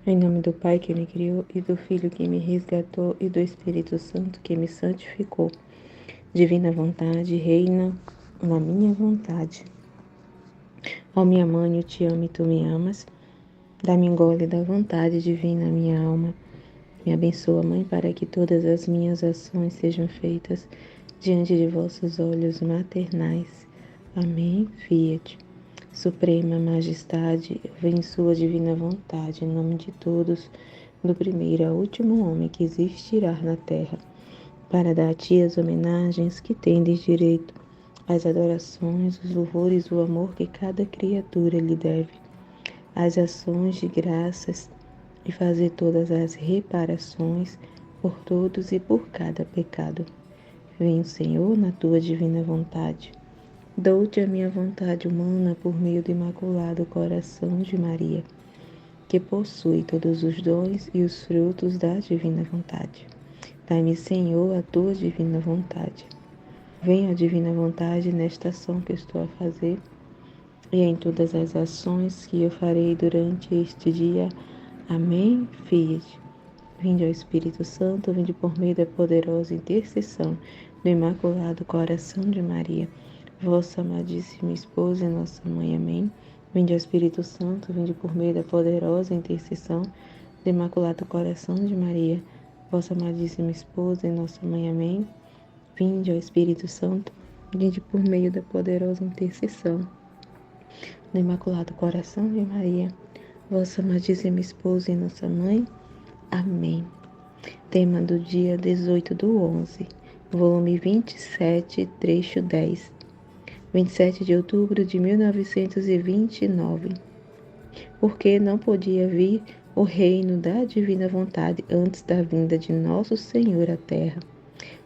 Em nome do Pai que me criou, e do Filho que me resgatou, e do Espírito Santo que me santificou. Divina vontade, reina na minha vontade. Ó minha mãe, eu te amo e tu me amas. Dá-me um gole da vontade divina, minha alma. Me abençoa, Mãe, para que todas as minhas ações sejam feitas diante de vossos olhos maternais. Amém. Fiat. Suprema Majestade, eu venho em sua divina vontade, em nome de todos, do primeiro ao último homem que existirá na terra, para dar a ti as homenagens que tendes direito, as adorações, os louvores, o amor que cada criatura lhe deve, as ações de graças e fazer todas as reparações por todos e por cada pecado. Venho, Senhor, na tua divina vontade. Dou-te a minha vontade humana por meio do Imaculado Coração de Maria, que possui todos os dons e os frutos da divina vontade. Dai-me, Senhor, a tua divina vontade. Venha a divina vontade nesta ação que estou a fazer e em todas as ações que eu farei durante este dia. Amém. Fiat. Vinde ao Espírito Santo, vinde por meio da poderosa intercessão do Imaculado Coração de Maria, vossa amadíssima esposa e nossa mãe. Amém. Vinde ao Espírito Santo, vinde por meio da poderosa intercessão do Imaculado Coração de Maria, vossa amadíssima esposa e nossa mãe. Amém. Vinde ao Espírito Santo, vinde por meio da poderosa intercessão do Imaculado Coração de Maria, vossa amadíssima esposa e nossa mãe. Amém. Tema do dia 18/11, volume 27, trecho 10. 27 de outubro de 1929. Porque não podia vir o reino da divina vontade antes da vinda de nosso Senhor à terra,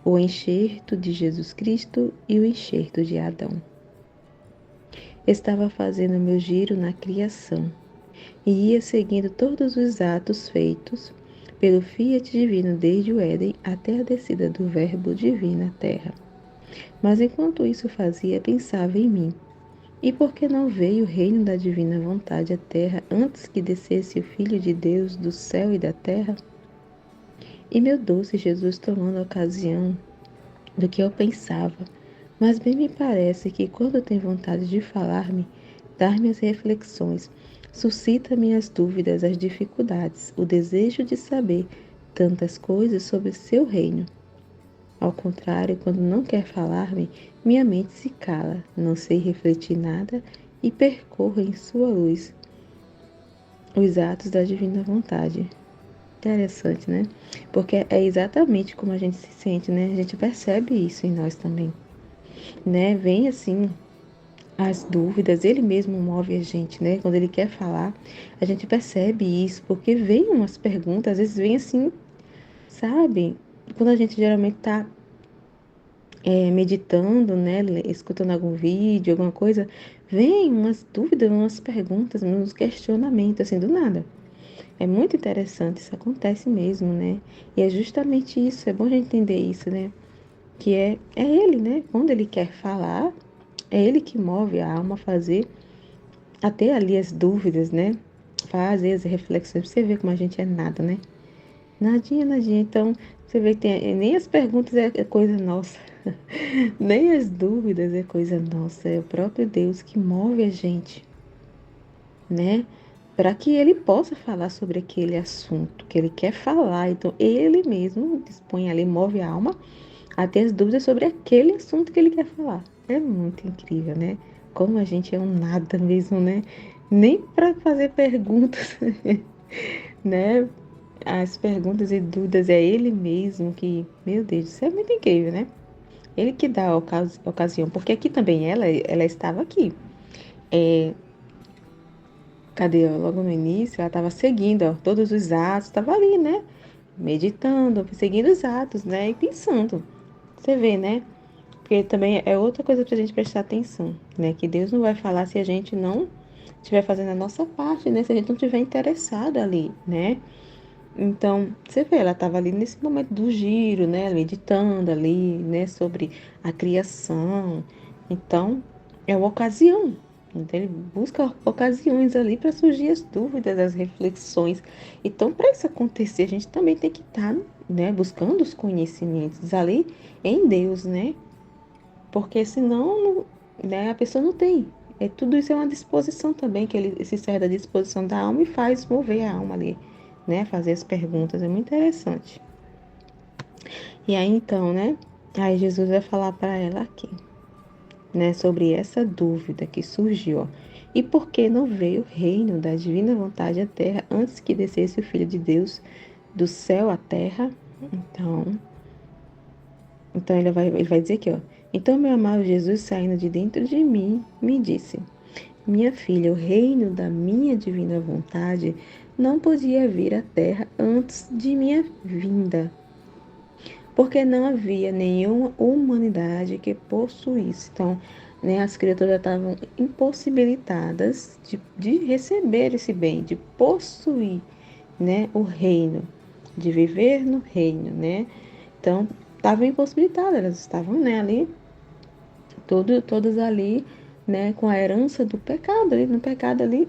o enxerto de Jesus Cristo e o enxerto de Adão. Estava fazendo meu giro na criação e ia seguindo todos os atos feitos pelo Fiat divino desde o Éden até a descida do Verbo divino à terra. Mas enquanto isso fazia, pensava em mim. E por que não veio o reino da divina vontade à terra antes que descesse o Filho de Deus do céu e da terra? E meu doce Jesus tomando ocasião do que eu pensava, mas bem me parece que quando tem vontade de falar-me, dar-me as reflexões, suscita-me as dúvidas, as dificuldades, o desejo de saber tantas coisas sobre seu reino. Ao contrário, quando não quer falar-me, minha mente se cala, não sei refletir nada e percorro em sua luz os atos da divina vontade. Interessante, né? Porque é exatamente como a gente se sente, né? A gente percebe isso em nós também, né? Vem assim as dúvidas, ele mesmo move a gente, né? Quando ele quer falar, a gente percebe isso, porque vem umas perguntas, às vezes vem assim, sabe? Quando a gente geralmente tá meditando, né? Escutando algum vídeo, alguma coisa, vem umas dúvidas, umas perguntas, uns questionamentos, assim, do nada. É muito interessante, isso acontece mesmo, né? E é justamente isso, é bom a gente entender isso, né? Que é ele, né? Quando ele quer falar, é ele que move a alma a fazer até ali as dúvidas, né? Fazer as reflexões. Você vê como a gente é nada, né? Nadinha, nadinha. Então, você vê que nem as perguntas é coisa nossa. Nem as dúvidas é coisa nossa. É o próprio Deus que move a gente, né? Para que ele possa falar sobre aquele assunto que ele quer falar. Então, ele mesmo dispõe ali, move a alma a ter as dúvidas sobre aquele assunto que ele quer falar. É muito incrível, né? Como a gente é um nada mesmo, né? Nem para fazer perguntas, né? As perguntas e dúvidas é ele mesmo que, meu Deus, isso é muito incrível, né? Ele que dá a ocasião, porque aqui também ela estava aqui. Cadê? Ó, logo no início, ela estava seguindo, ó, todos os atos, estava ali, né? Meditando, seguindo os atos, né? E pensando. Você vê, né? Porque também é outra coisa para a gente prestar atenção, né? Que Deus não vai falar se a gente não estiver fazendo a nossa parte, né? Se a gente não estiver interessado ali, né? Então, você vê, ela estava ali nesse momento do giro, né? Meditando ali, né? Sobre a criação. Então, é uma ocasião, Então, ele busca ocasiões ali para surgir as dúvidas, as reflexões. Então, para isso acontecer, a gente também tem que estar, né, buscando os conhecimentos ali em Deus, né? Porque senão, né, a pessoa não tem. Tudo isso é uma disposição também, que ele se serve da disposição da alma e faz mover a alma ali, né? Fazer as perguntas. É muito interessante. E aí, então, né? Aí Jesus vai falar para ela aqui, né, sobre essa dúvida que surgiu, ó. E por que não veio o reino da divina vontade à terra antes que descesse o Filho de Deus do céu à terra? Então, então ele vai dizer aqui, ó. Então, meu amado Jesus, saindo de dentro de mim, me disse: Minha filha, o reino da minha divina vontade não podia vir à terra antes de minha vinda, porque não havia nenhuma humanidade que possuísse. Então, né, as criaturas estavam impossibilitadas de receber esse bem, de possuir, né, o reino, de viver no reino, né? Então, estavam impossibilitadas, elas estavam, né, ali, todas ali, né, com a herança do pecado, ali, no pecado ali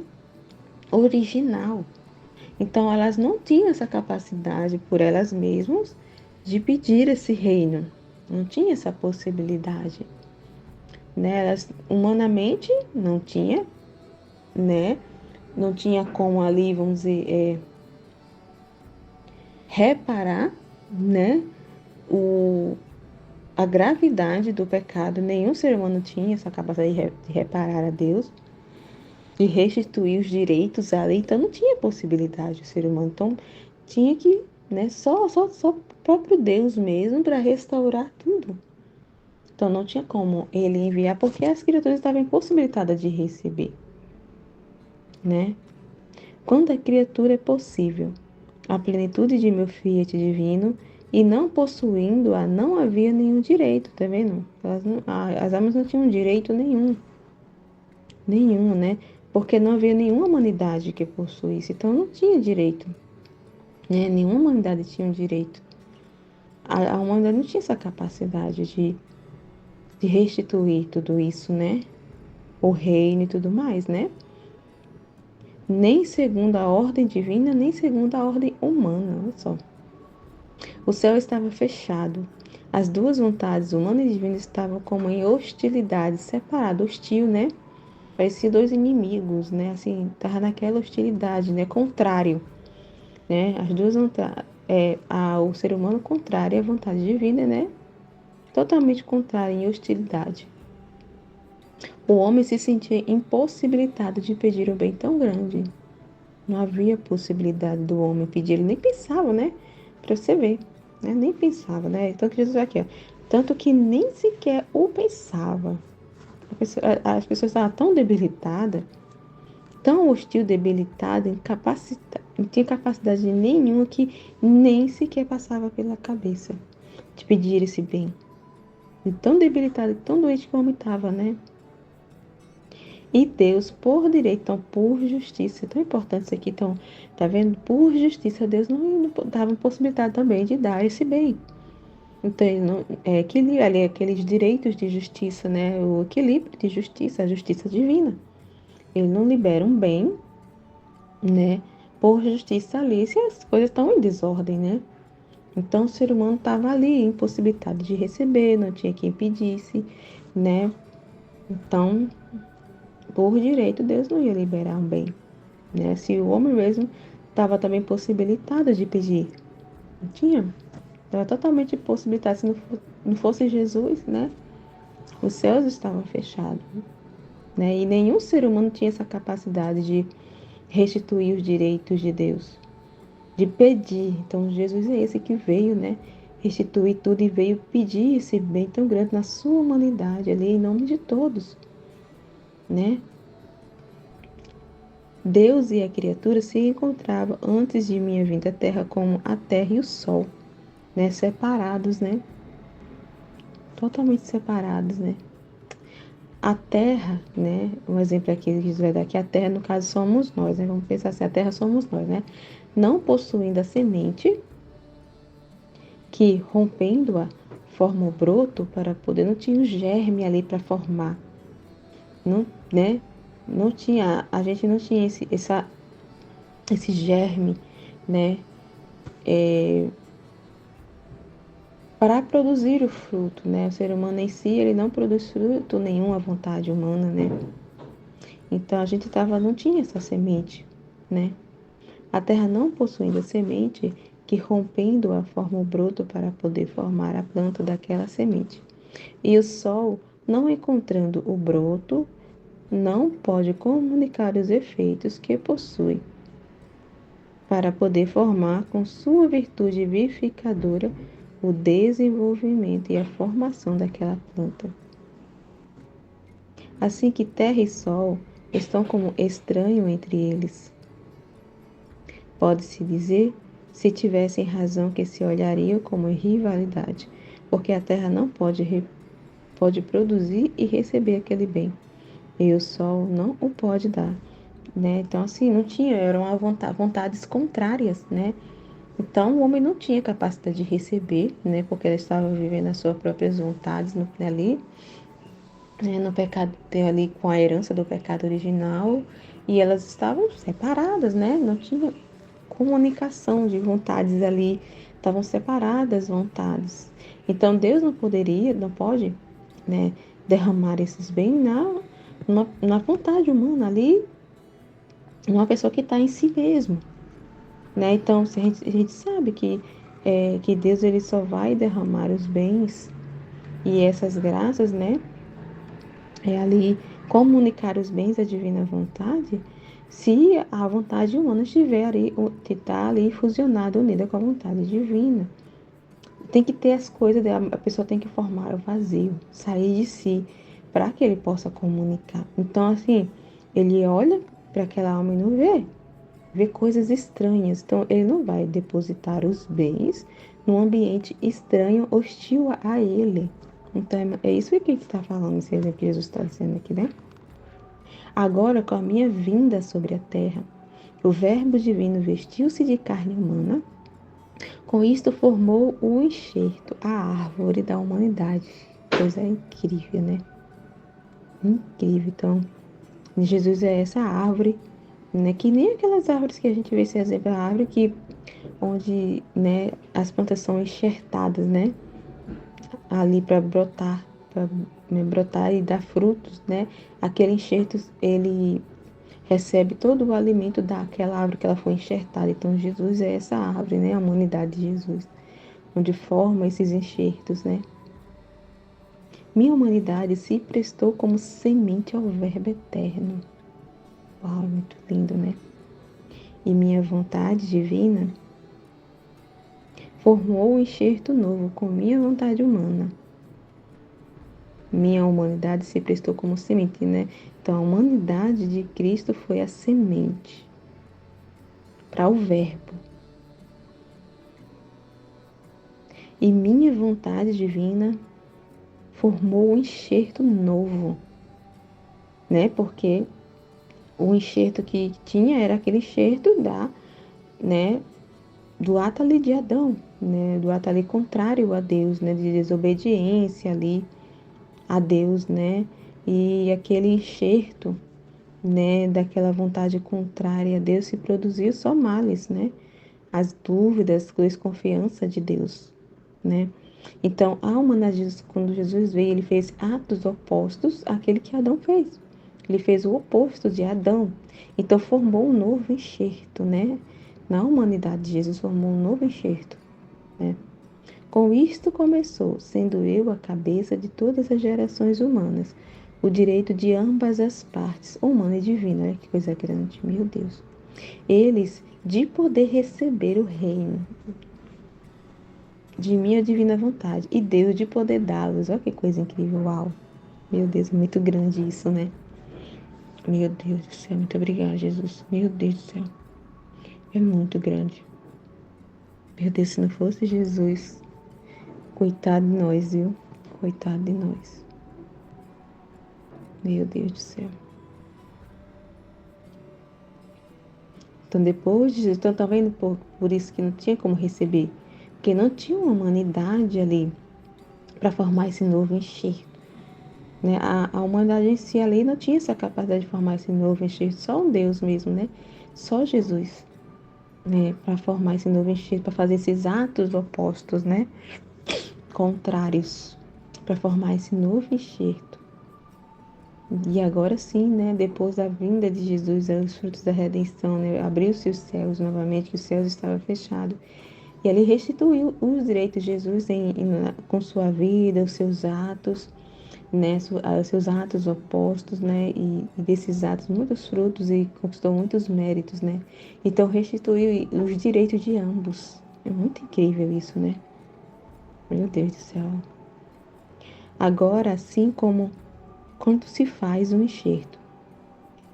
original. Então, elas não tinham essa capacidade por elas mesmas de pedir esse reino. Não tinha essa possibilidade, né? Elas humanamente não tinha, né? Não tinha como ali, vamos dizer, reparar, né? O, a gravidade do pecado. Nenhum ser humano tinha essa capacidade de reparar a Deus, de restituir os direitos ali. Então, não tinha possibilidade o ser humano. Então, tinha que, né? Só o próprio Deus mesmo para restaurar tudo. Então, não tinha como ele enviar, porque as criaturas estavam impossibilitadas de receber, né? Quando a criatura é possível, a plenitude de meu fiat divino, e não possuindo-a, não havia nenhum direito, tá vendo? As almas não tinham direito nenhum, né? Porque não havia nenhuma humanidade que possuísse, então não tinha direito, né? Nenhuma humanidade tinha um direito. A humanidade não tinha essa capacidade de restituir tudo isso, né? O reino e tudo mais, né? Nem segundo a ordem divina, nem segundo a ordem humana, olha só. O céu estava fechado. As duas vontades, humana e divina, estavam como em hostilidade, separado, hostil, né? Parecia dois inimigos, né? Assim, estava naquela hostilidade, né? Contrário, né? As duas vontades, o ser humano contrário à vontade divina, né? Totalmente contrário, em hostilidade. O homem se sentia impossibilitado de pedir um bem tão grande. Não havia possibilidade do homem pedir, ele nem pensava, né? Para você ver, né? Nem pensava, né? Então, que Jesus aqui, ó. Tanto que nem sequer o pensava. As pessoas estavam tão debilitadas, tão hostil, debilitada, incapacitada, não tinha capacidade nenhuma que nem sequer passava pela cabeça de pedir esse bem. E tão debilitada, tão doente que o homem estava, né? E Deus, por direito, então, por justiça, é tão importante isso aqui, então, tá vendo? Por justiça, Deus não estava impossibilitado também de dar esse bem. Então, ele não, ali, aqueles direitos de justiça, né? O equilíbrio de justiça, a justiça divina. Ele não libera um bem, né? Por justiça ali, se as coisas estão em desordem, né? Então, o ser humano estava ali, impossibilitado de receber, não tinha quem pedisse, né? Então, por direito, Deus não ia liberar um bem, né? Se o homem mesmo estava também possibilitado de pedir, não tinha, estava totalmente possibilitado. Se não fosse Jesus, né? Os céus estavam fechados, né? E nenhum ser humano tinha essa capacidade de restituir os direitos de Deus, de pedir. Então, Jesus é esse que veio, né? Restituir tudo e veio pedir esse bem tão grande na sua humanidade ali, em nome de todos, né? Deus e a criatura se encontravam antes de minha vinda à Terra como a Terra e o Sol, né? Separados, né? Totalmente separados, né? A Terra, né? Um exemplo aqui que Jesus vai dar aqui, a Terra, no caso, somos nós, né? Vamos pensar assim, a Terra somos nós, né? Não possuindo a semente, que rompendo-a, forma o broto para poder, não tinha um germe ali para formar, não, né? Não tinha, a gente não tinha esse germe, né? Para produzir o fruto, né? O ser humano em si, ele não produz fruto nenhum à vontade humana, né? Então a gente não tinha essa semente, né? A terra não possuindo a semente, que rompendo-a forma o broto para poder formar a planta daquela semente. E o sol, não encontrando o broto, não pode comunicar os efeitos que possui para poder formar com sua virtude vivificadora o desenvolvimento e a formação daquela planta. Assim que terra e sol estão como estranho entre eles. Pode-se dizer, se tivessem razão, que se olhariam como rivalidade, porque a terra não pode produzir e receber aquele bem, e o sol não o pode dar, né? Então, assim, não tinha, eram vontades contrárias, né? Então, o homem não tinha capacidade de receber, né? Porque ele estava vivendo as suas próprias vontades ali, né? No pecado, ali com a herança do pecado original, e elas estavam separadas, né? Não tinha comunicação de vontades ali, estavam separadas vontades. Então, Deus não pode, né? Derramar esses bens na vontade humana ali, numa pessoa que está em si mesmo, né? Então, se a gente sabe que Deus ele só vai derramar os bens e essas graças, né? É ali comunicar os bens da divina vontade, se a vontade humana estiver ali, está ali fusionada, unida com a vontade divina. Tem que ter as coisas, a pessoa tem que formar o vazio, sair de si, para que ele possa comunicar. Então, assim, ele olha para aquela alma e não vê coisas estranhas. Então, ele não vai depositar os bens num ambiente estranho, hostil a ele. Então, é isso que está falando, esse exemplo que Jesus está dizendo aqui, né? Agora, com a minha vinda sobre a terra, o Verbo divino vestiu-se de carne humana. Com isto, formou o enxerto, a árvore da humanidade. Coisa incrível, né? Incrível. Então, Jesus é essa árvore, né? Que nem aquelas árvores que a gente vê, esse exemplo, a árvore onde, né, as plantas são enxertadas, né? Ali para brotar, para, né, brotar e dar frutos, né? Aquele enxerto, ele recebe todo o alimento daquela árvore que ela foi enxertada. Então, Jesus é essa árvore, né? A humanidade de Jesus, onde forma esses enxertos, né? Minha humanidade se prestou como semente ao Verbo eterno. Uau, muito lindo, né? E minha vontade divina formou um enxerto novo com minha vontade humana. Minha humanidade se prestou como semente, né? Então, a humanidade de Cristo foi a semente para o Verbo. E minha vontade divina formou um enxerto novo, né? Porque o enxerto que tinha era aquele enxerto né, do ato ali de Adão, né? Do ato ali contrário a Deus, né? De desobediência ali a Deus, né? E aquele enxerto, né, daquela vontade contrária a Deus se produziu só males, né? As dúvidas, a desconfiança de Deus, né? Então, a humanidade, quando Jesus veio, ele fez atos opostos àquele que Adão fez. Ele fez o oposto de Adão. Então, formou um novo enxerto, né? Na humanidade, Jesus formou um novo enxerto, né? Com isto começou, sendo eu a cabeça de todas as gerações humanas, o direito de ambas as partes, humana e divina. Olha que coisa grande, meu Deus. Eles de poder receber o reino de minha divina vontade e Deus de poder dá-los. Olha que coisa incrível, uau. Meu Deus, é muito grande isso, né? Meu Deus do céu, muito obrigada, Jesus. Meu Deus do céu, é muito grande. Meu Deus, se não fosse Jesus, coitado de nós, viu? Coitado de nós. Meu Deus do céu. Então, depois de Jesus, então, tá vendo por isso que não tinha como receber? Porque não tinha uma humanidade ali para formar esse novo enxerto. né? A humanidade em si, ali não tinha essa capacidade de formar esse novo enxerto, só um Deus mesmo, né? Só Jesus, né? Para formar esse novo enxerto, para fazer esses atos opostos, né? Contrários, para formar esse novo enxerto. E agora sim, né? Depois da vinda de Jesus, os frutos da redenção, né? Abriu-se os céus novamente, que os céus estavam fechados. E ele restituiu os direitos de Jesus com sua vida, os seus atos, né, os seus atos opostos, né, e desses atos muitos frutos e conquistou muitos méritos, né. Então restituiu os direitos de ambos. É muito incrível isso, né? Meu Deus do céu. Agora, assim como quando se faz um enxerto,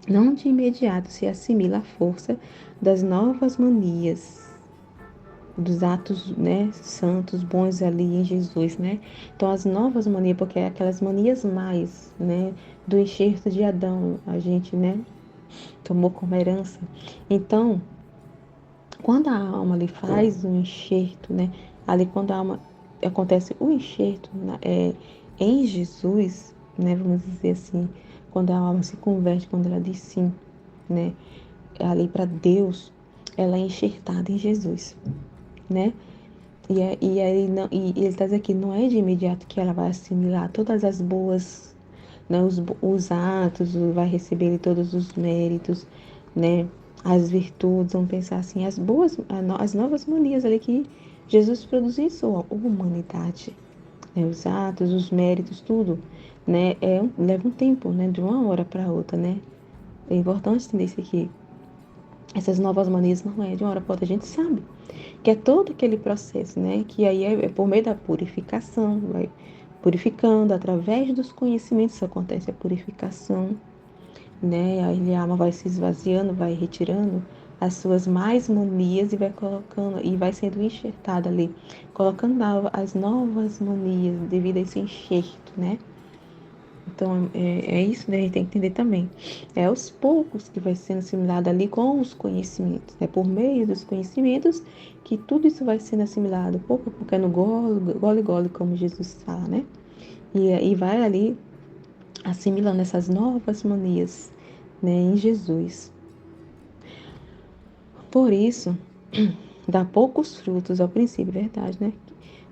não de imediato se assimila a força das novas manias, dos atos, né, santos, bons ali em Jesus, né? Então as novas manias, porque é aquelas manias mais, né, do enxerto de Adão, a gente, né, tomou como herança. Então, quando a alma ali faz um enxerto, né, ali quando a alma acontece o enxerto em Jesus, né, vamos dizer assim, quando a alma se converte, quando ela diz sim, né, ali para Deus, ela é enxertada em Jesus, né? E aí não, e ele está dizendo aqui, não é de imediato que ela vai assimilar todas as boas, né, os atos, vai receber todos os méritos, né, as virtudes, vamos pensar assim, as novas manias ali que Jesus produziu em sua humanidade, né, os atos, os méritos, tudo, né, leva um tempo, né, de uma hora para outra, né. É importante entender isso aqui. Essas novas manias não é de uma hora para outra, a gente sabe que é todo aquele processo, né? Que aí é por meio da purificação, vai purificando através dos conhecimentos acontece a purificação, né? Aí a alma vai se esvaziando, vai retirando as suas mais manias e vai colocando e vai sendo enxertada ali, colocando as novas manias devido a esse enxerto, né? Então, é isso, né? A gente tem que entender também. É aos poucos que vai sendo assimilado ali com os conhecimentos. É por meio dos conhecimentos que tudo isso vai sendo assimilado, pouco a pouco, é no gole, gole, como Jesus fala, né? E vai ali assimilando essas novas manias, né, em Jesus. Por isso, dá poucos frutos ao princípio, verdade, né?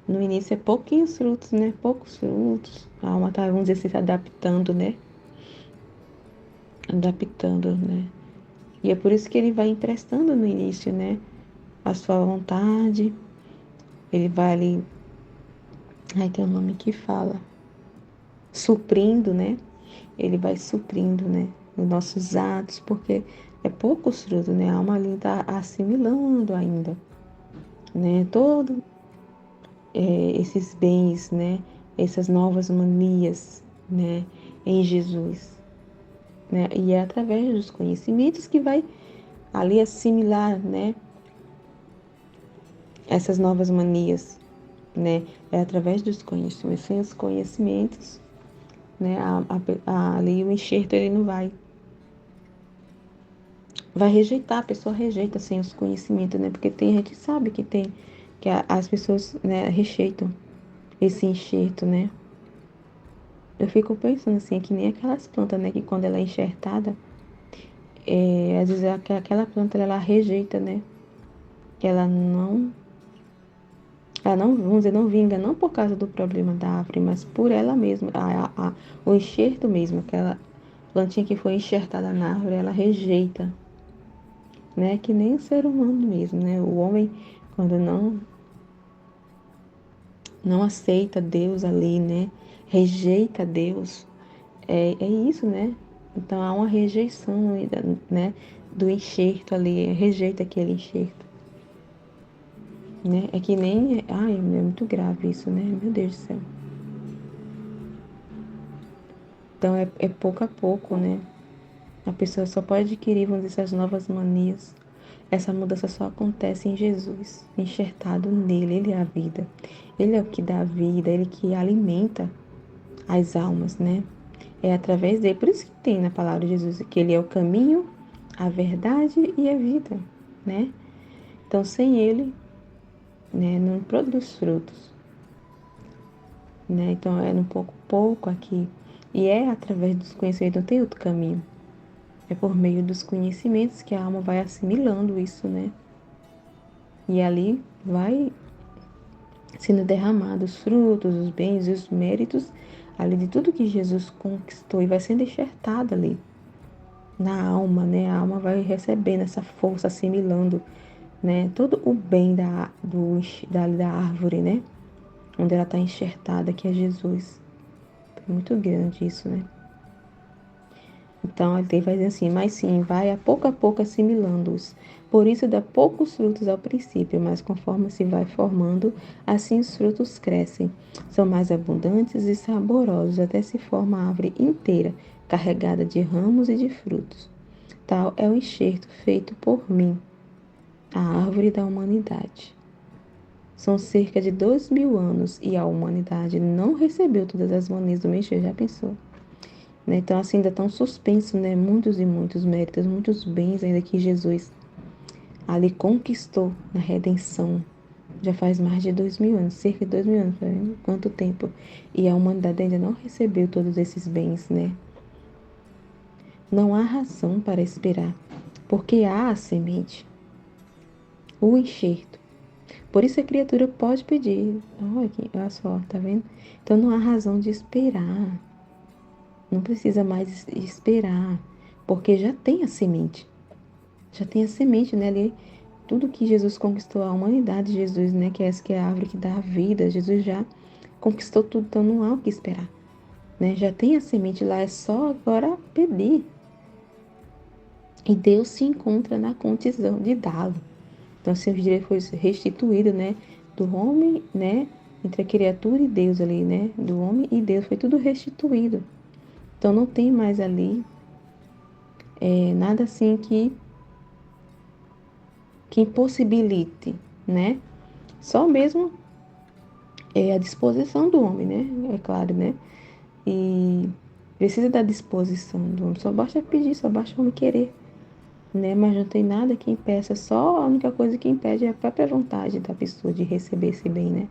No início é pouquinhos frutos, né? Poucos frutos. A alma tá, vamos dizer assim, se adaptando, né? Adaptando, né? E é por isso que ele vai emprestando no início, né? A sua vontade. Ele vai ali. Ai, tem um nome que fala. Suprindo, né? Ele vai suprindo, né? Os nossos atos, porque é poucos frutos, né? A alma ali está assimilando ainda, né? Todo esses bens, né? Essas novas manias, né? Em Jesus, né? E é através dos conhecimentos que vai ali assimilar, né? Essas novas manias, né? É através dos conhecimentos. Sem os conhecimentos, né? Ali o enxerto ele não vai rejeitar, a pessoa rejeita sem os conhecimentos, né? Porque tem gente que sabe que tem, as pessoas, né, rejeitam esse enxerto, né? Eu fico pensando assim, é que nem aquelas plantas, né? Que quando ela é enxertada, às vezes aquela planta ela rejeita, né? Que ela não, vamos dizer, não vinga, não por causa do problema da árvore, mas por ela mesma, o enxerto mesmo, aquela plantinha que foi enxertada na árvore, ela rejeita, né? Que nem o ser humano mesmo, né? O homem, quando não aceita Deus ali, né? Rejeita Deus, é isso, né? Então há uma rejeição, né? Do enxerto ali, rejeita aquele enxerto, né? É que nem, ai, é muito grave isso, né? Meu Deus do céu. Então é pouco a pouco, né? A pessoa só pode adquirir, vamos dizer, essas novas manias. Essa mudança só acontece em Jesus, enxertado nele. Ele é a vida. Ele é o que dá a vida, ele que alimenta as almas, né? É através dele. Por isso que tem na palavra de Jesus que ele é o caminho, a verdade e a vida, né? Então, sem ele, né, não produz frutos, né? Então, é um pouco pouco aqui. E é através dos conhecimentos, não tem outro caminho. É por meio dos conhecimentos que a alma vai assimilando isso, né? E ali vai sendo derramados os frutos, os bens e os méritos ali de tudo que Jesus conquistou e vai sendo enxertado ali na alma, né? A alma vai recebendo essa força, assimilando, né? Todo o bem da árvore, né? Onde ela está enxertada, que é Jesus. É muito grande isso, né? Então, ele vai dizer assim, mas sim, vai a pouco assimilando-os. Por isso dá poucos frutos ao princípio, mas conforme se vai formando, assim os frutos crescem. São mais abundantes e saborosos, até se forma a árvore inteira, carregada de ramos e de frutos. Tal é o enxerto feito por mim, a árvore da humanidade. São cerca de 2.000 anos e a humanidade não recebeu todas as manias do meu enxerto, já pensou? Né? Então, assim, ainda estão suspensos, né? Muitos e muitos méritos, muitos bens ainda que Jesus ali conquistou na redenção. Já faz mais de 2.000 anos, cerca de 2.000 anos, né? Quanto tempo? E a humanidade ainda não recebeu todos esses bens, né? Não há razão para esperar, porque há a semente, o enxerto. Por isso a criatura pode pedir. Olha só, tá vendo? Então não há razão de esperar. Não precisa mais esperar, porque já tem a semente. Já tem a semente, né, ali. Tudo que Jesus conquistou a humanidade, Jesus, né, que é essa que é a árvore que dá a vida, Jesus já conquistou tudo, então não há o que esperar, né? Já tem a semente lá, é só agora pedir. E Deus se encontra na condição de dá-lo. Então, assim, os direitos foi restituído, né, do homem, né, entre a criatura e Deus ali, né, do homem e Deus, foi tudo restituído. Então, não tem mais ali nada assim que impossibilite, né? Só mesmo a disposição do homem, né? É claro, né? E precisa da disposição do homem. Só basta pedir, só basta o homem querer, né? Mas não tem nada que impeça, só a única coisa que impede é a própria vontade da pessoa de receber esse bem, né?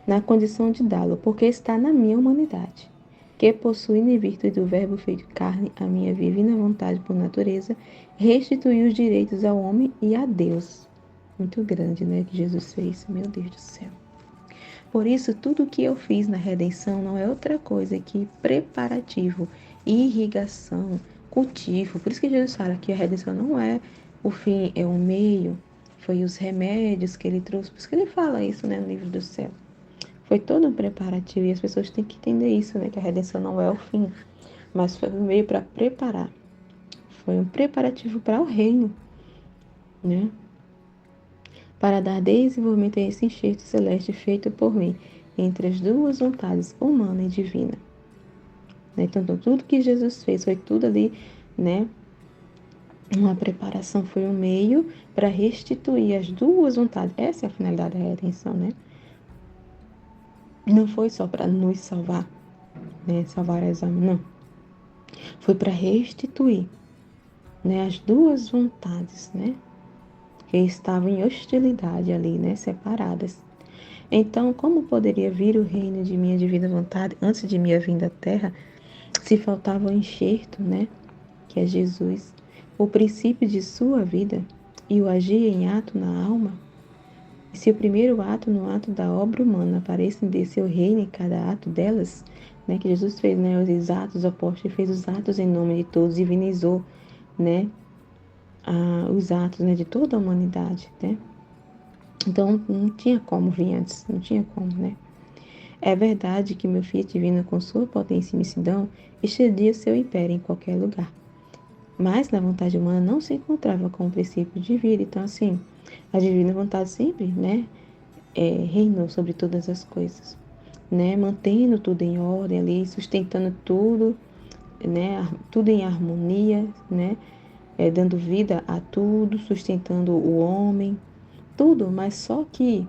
Na condição de dá-lo, porque está na minha humanidade, que possuindo em virtude do verbo feito carne a minha divina vontade por natureza, restituiu os direitos ao homem e a Deus. Muito grande, né, que Jesus fez, meu Deus do céu. Por isso, tudo o que eu fiz na redenção não é outra coisa que preparativo, irrigação, cultivo. Por isso que Jesus fala que a redenção não é o fim, é o meio. Foi os remédios que ele trouxe. Por isso que ele fala isso, né, no livro do céu. Foi todo um preparativo e as pessoas têm que entender isso, né, que a redenção não é o fim, mas foi um meio para preparar. Foi um preparativo para o reino, né? Para dar desenvolvimento a esse enxerto celeste feito por mim, entre as duas vontades, humana e divina. Então, tudo que Jesus fez foi tudo ali, né? Uma preparação foi um meio para restituir as duas vontades. Essa é a finalidade da redenção, né? Não foi só para nos salvar, né? Salvar as almas, não. Foi para restituir, né? As duas vontades, né? Que estavam em hostilidade ali, né? Separadas. Então, como poderia vir o reino de minha divina vontade antes de minha vinda à Terra, se faltava o enxerto, né? Que é Jesus, o princípio de sua vida e o agir em ato na alma? E se o primeiro ato no ato da obra humana aparecem de seu reino em cada ato delas, né? Que Jesus fez, né? Os atos opostos, ele fez os atos em nome de todos, divinizou, né? Os atos, né? De toda a humanidade, né? Então, não tinha como vir antes, não tinha como, né? É verdade que meu Filho divino, com sua potência e imensidão, estendia seu império em qualquer lugar. Mas na vontade humana não se encontrava com o princípio de vida. Então, assim, a divina vontade sempre, né, reinou sobre todas as coisas, né? Mantendo tudo em ordem ali, sustentando tudo, né? Tudo em harmonia, né? Dando vida a tudo, sustentando o homem, tudo, mas só que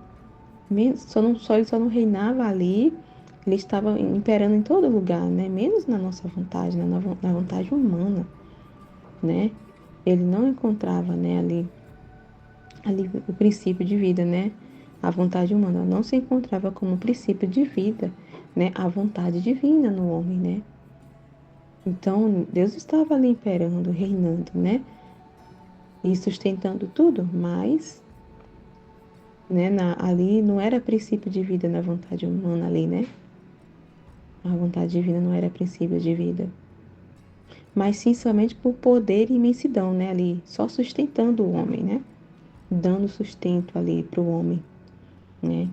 ele só não reinava ali, ele estava imperando em todo lugar, né? Menos na nossa vontade, né? Na vontade humana, né? Ele não encontrava, né, ali o princípio de vida, né? A vontade humana não se encontrava como princípio de vida, né, a vontade divina no homem, né? Então, Deus estava ali imperando, reinando, né? E sustentando tudo, mas, né, ali não era princípio de vida na vontade humana ali, né? A vontade divina não era princípio de vida. Mas sim somente por poder e imensidão, né? Ali, só sustentando o homem, né? Dando sustento ali para o homem, né?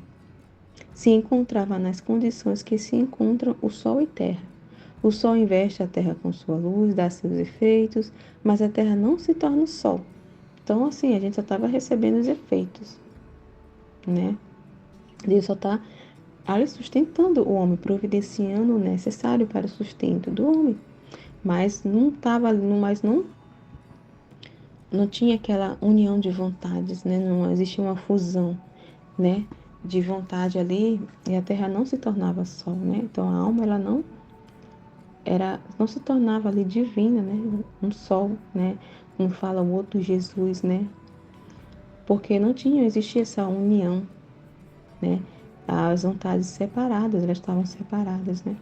Se encontrava nas condições que se encontram o sol e terra. O sol investe a terra com sua luz, dá seus efeitos, mas a terra não se torna o sol. Então, assim, a gente só estava recebendo os efeitos, né? Deus só está ali sustentando o homem, providenciando o necessário para o sustento do homem. Mas não estava, mas não tinha aquela união de vontades, né? Não existia uma fusão, né? De vontade ali e a terra não se tornava sol, né? Então a alma ela não se tornava ali divina, né? Um sol, né? Um fala o outro Jesus, né? Porque não tinha, existia essa união, né? As vontades separadas, elas estavam separadas, né?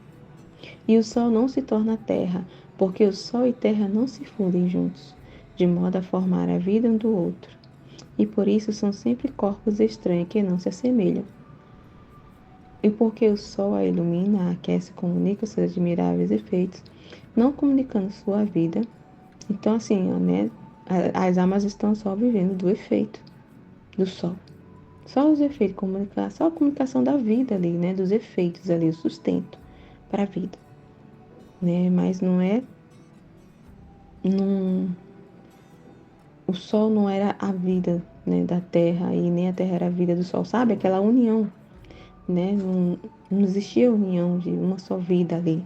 E o sol não se torna terra, porque o sol e terra não se fundem juntos, de modo a formar a vida um do outro. E por isso são sempre corpos estranhos que não se assemelham. E porque o sol a ilumina, a aquece, comunica seus admiráveis efeitos, não comunicando sua vida. Então, assim, né, as almas estão só vivendo do efeito do sol. Só os efeitos, só a comunicação da vida ali, né, dos efeitos ali, o sustento para a vida, né, mas não é, não, o sol não era a vida, né, da terra e nem a terra era a vida do sol, sabe? Aquela união, né, não existia união de uma só vida ali.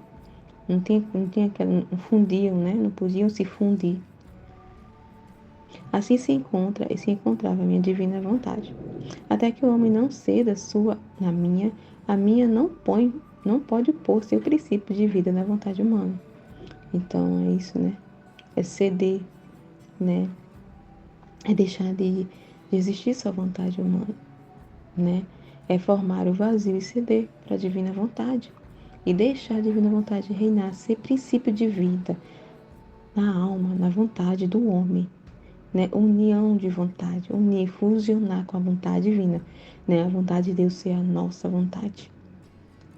Não tinha aquela, não fundiam, né? Não podiam se fundir. Assim se encontrava a minha divina vontade. Até que o homem não ceda a minha não pode pôr seu princípio de vida na vontade humana. Então é isso, né? É ceder, né? É deixar de existir sua vontade humana, né? É formar o vazio e ceder para a divina vontade. E deixar a divina vontade reinar, ser princípio de vida na alma, na vontade do homem, né? União de vontade, unir, fusionar com a vontade divina, né? A vontade de Deus ser a nossa vontade,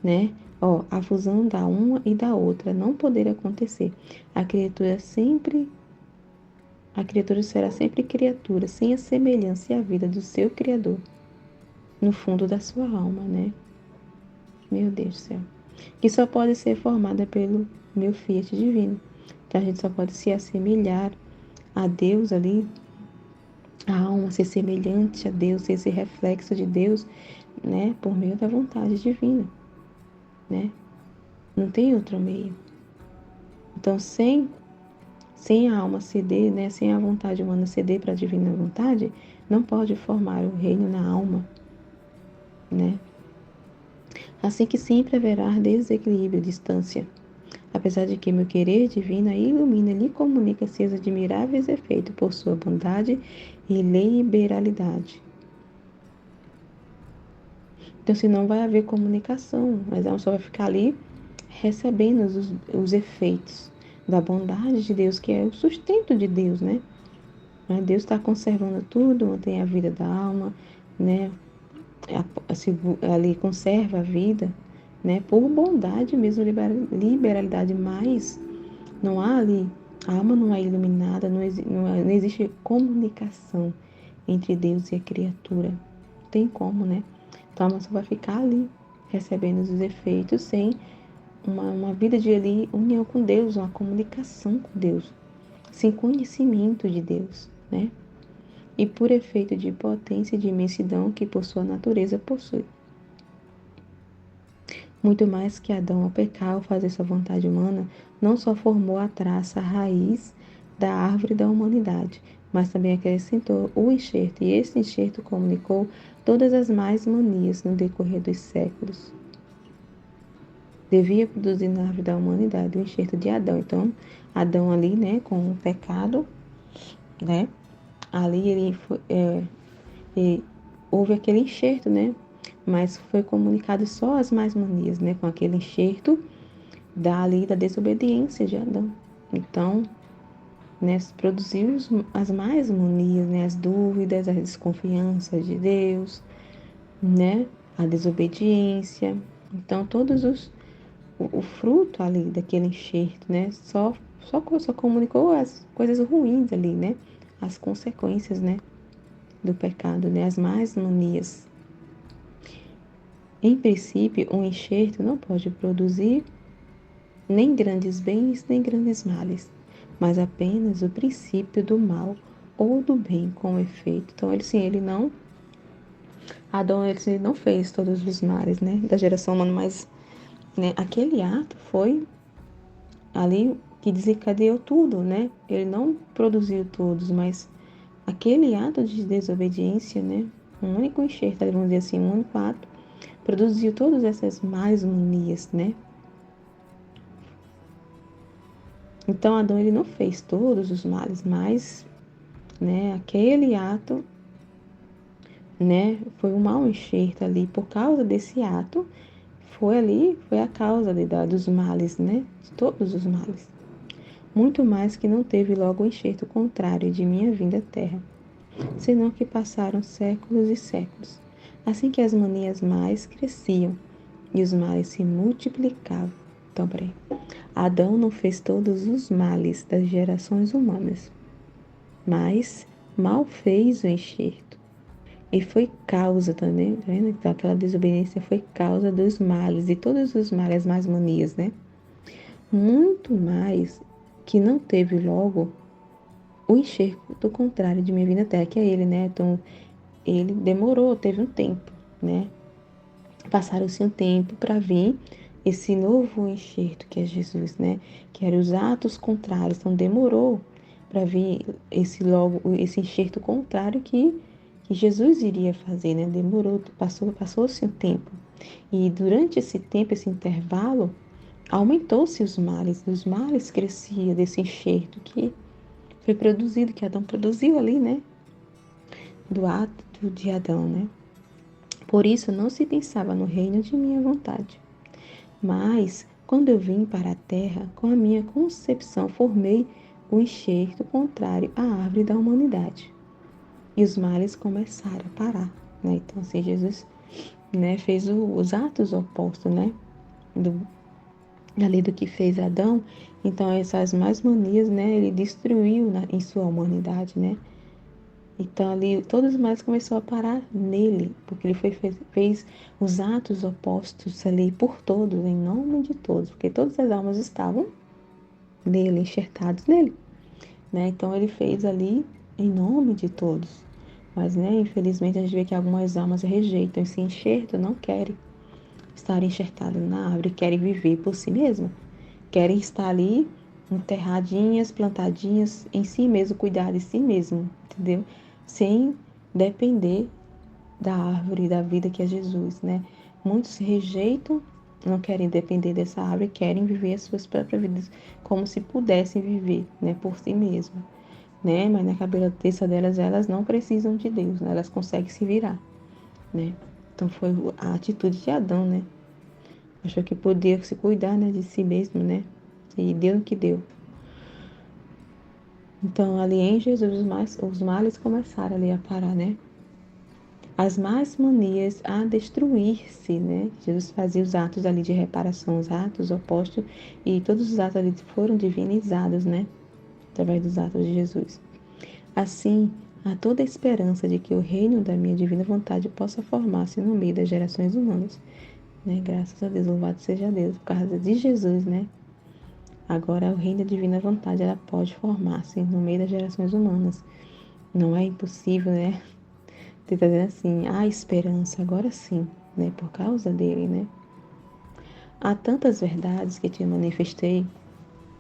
né? Ó, a fusão da uma e da outra não poder acontecer. A criatura será sempre criatura, sem a semelhança e a vida do seu Criador, no fundo da sua alma, né? Meu Deus do céu. Que só pode ser formada pelo meu fiat divino. Então a gente só pode se assemelhar a Deus ali, a alma ser semelhante a Deus, ser esse reflexo de Deus, né, por meio da vontade divina, né? Não tem outro meio. Então, sem a alma ceder, né, sem a vontade humana ceder para a divina vontade, não pode formar o reino na alma, né? Assim que sempre haverá desequilíbrio, distância. Apesar de que meu querer divino a ilumina e lhe comunica seus admiráveis efeitos por sua bondade e liberalidade. Então, se não vai haver comunicação, mas ela só vai ficar ali recebendo os efeitos da bondade de Deus, que é o sustento de Deus, né? Deus está conservando tudo, mantém a vida da alma, né? Ali conserva a vida, né? Por bondade mesmo, liberalidade, mas não há ali, a alma não é iluminada, não existe comunicação entre Deus e a criatura. Não tem como, né? Então a alma só vai ficar ali, recebendo os efeitos, sem uma vida de ali, união com Deus, uma comunicação com Deus, sem conhecimento de Deus, né? E por efeito de potência e de imensidão que por sua natureza possui. Muito mais que Adão ao pecar, ao fazer sua vontade humana, não só formou a traça, a raiz da árvore da humanidade, mas também acrescentou o enxerto, e esse enxerto comunicou todas as mais manias no decorrer dos séculos. Devia produzir na árvore da humanidade o enxerto de Adão. Então, Adão ali, né, com o pecado, né, ali ele houve aquele enxerto, né, mas foi comunicado só as más manias, né? Com aquele enxerto da lei da desobediência de Adão. Então, né, produziu as más manias, né? As dúvidas, as desconfianças de Deus, né? A desobediência. Então, o fruto ali daquele enxerto, né? Só comunicou as coisas ruins ali, né? As consequências, né? Do pecado, né? As más manias. Em princípio, um enxerto não pode produzir nem grandes bens, nem grandes males, mas apenas o princípio do mal ou do bem com efeito. Então, ele não, Adão, ele não fez todos os males, né? Da geração humana, mas, né? Aquele ato foi ali que desencadeou tudo, né? Ele não produziu todos, mas aquele ato de desobediência, né? Um único enxerto, vamos dizer assim, um único ato, produziu todas essas más manias, né? Então Adão ele não fez todos os males, mas, né? Aquele ato, né? Foi um mau enxerto ali por causa desse ato. Foi a causa dos males, né? De todos os males. Muito mais que não teve logo o enxerto contrário de minha vinda à terra, senão que passaram séculos e séculos, assim que as manias mais cresciam e os males se multiplicavam. Então, peraí. Adão não fez todos os males das gerações humanas, mas mal fez o enxerto. E foi causa também, tá vendo? Então, aquela desobediência foi causa dos males, e todos os males, as más manias, né? Muito mais que não teve logo o enxerto do contrário de minha vinda à terra, que é ele, né? Então, ele demorou, teve um tempo, né? Passaram-se um tempo para vir esse novo enxerto que é Jesus, né? Que eram os atos contrários. Então demorou para vir esse enxerto contrário que Jesus iria fazer, né? Demorou, passou-se um tempo. E durante esse tempo, esse intervalo, aumentou-se os males crescia desse enxerto que foi produzido, que Adão produziu ali, né? Do ato de Adão, né? Por isso não se pensava no reino de minha vontade. Mas, quando eu vim para a terra, com a minha concepção formei o enxerto contrário à árvore da humanidade. E os males começaram a parar, né? Então, assim, Jesus, né, fez os atos opostos, né? Ali do que fez Adão. Então, essas más manias, né? Ele destruiu em sua humanidade, né? Então ali todos os males começou a parar nele, porque ele fez os atos opostos ali por todos, em nome de todos, porque todas as almas estavam nele, enxertados nele, né? Então ele fez ali em nome de todos. Mas, né, infelizmente a gente vê que algumas almas rejeitam esse enxerto, não querem estar enxertadas na árvore, querem viver por si mesmas, querem estar ali enterradinhas, plantadinhas em si mesmo, cuidar de si mesmo, entendeu? Sem depender da árvore da vida que é Jesus, né? Muitos rejeitam, não querem depender dessa árvore, querem viver as suas próprias vidas como se pudessem viver, né, por si mesmas, né? Mas na cabeça delas, elas não precisam de Deus, né? Elas conseguem se virar, né? Então foi a atitude de Adão, né? Achou que podia se cuidar, né, de si mesmo, né? E deu o que deu. Então, ali em Jesus, os males começaram ali a parar, né? As más manias a destruir-se, né? Jesus fazia os atos ali de reparação, os atos opostos, e todos os atos ali foram divinizados, né? Através dos atos de Jesus. Assim, há toda a esperança de que o reino da minha divina vontade possa formar-se no meio das gerações humanas, né? Graças a Deus, louvado seja Deus, por causa de Jesus, né? Agora, o reino da divina vontade, ela pode formar-se no meio das gerações humanas. Não é impossível, né? Você tá dizendo assim, há esperança, agora sim, né? Por causa dele, né? Há tantas verdades que te manifestei,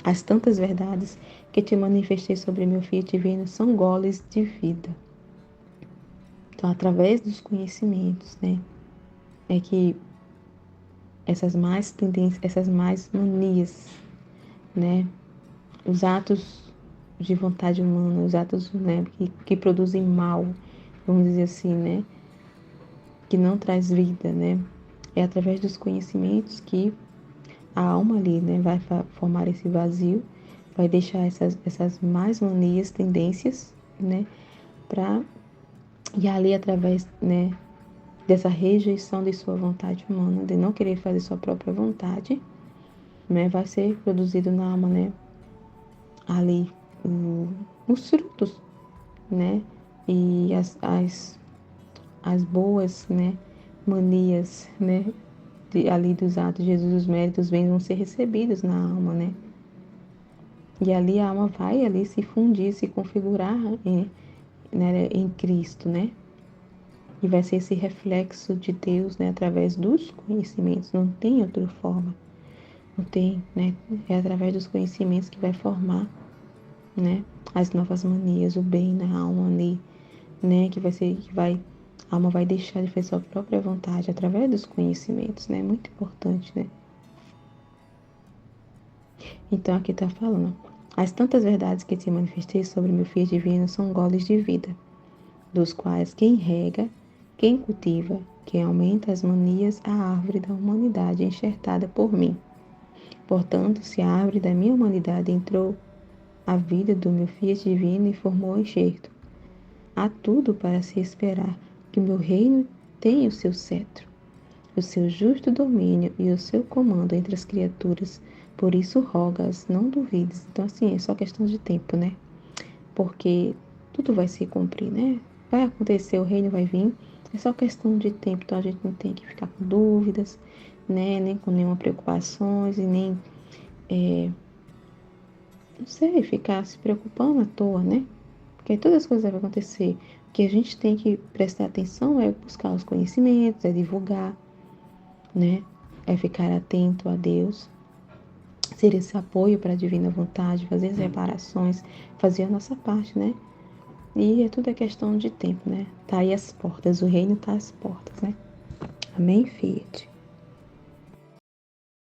as tantas verdades que te manifestei sobre meu filho divino são goles de vida. Então, através dos conhecimentos, né? É que essas mais tendências, essas mais manias, né? Os atos de vontade humana, os atos, né, que produzem mal, vamos dizer assim, né? que não traz vida, né? É através dos conhecimentos que a alma ali, né, vai formar esse vazio, vai deixar essas más manias, tendências, né, e ali através, né, dessa rejeição de sua vontade humana, de não querer fazer sua própria vontade, né, vai ser produzido na alma, né, ali os frutos, né, e as boas, né, manias, né, ali dos atos de Jesus, os méritos bens vão ser recebidos na alma, né, e ali a alma vai ali se fundir, se configurar né, em Cristo, né, e vai ser esse reflexo de Deus, né, através dos conhecimentos, não tem outra forma, não tem, né, é através dos conhecimentos que vai formar, né, as novas manias, o bem na alma ali, né, a alma vai deixar de fazer sua própria vontade através dos conhecimentos, né, muito importante, né. Então aqui está falando, as tantas verdades que te manifestei sobre meu Filho divino são goles de vida, dos quais quem rega, quem cultiva, quem aumenta as manias, a árvore da humanidade enxertada por mim. Portanto, se a árvore da minha humanidade entrou a vida do meu Fiat divino e formou o enxerto, há tudo para se esperar que o meu reino tenha o seu cetro, o seu justo domínio e o seu comando entre as criaturas. Por isso rogas, não duvides. Então, assim, é só questão de tempo, né? Porque tudo vai se cumprir, né? Vai acontecer, o reino vai vir, é só questão de tempo, então a gente não tem que ficar com dúvidas, né? Nem com nenhuma preocupações e nem, não sei, ficar se preocupando à toa, né? Porque todas as coisas vão acontecer. O que a gente tem que prestar atenção é buscar os conhecimentos, é divulgar, né? É ficar atento a Deus, ser esse apoio para a divina vontade, fazer as reparações, fazer a nossa parte, né? E tudo é questão de tempo, né? Tá aí as portas, o reino tá às portas, né? Amém, Fiat?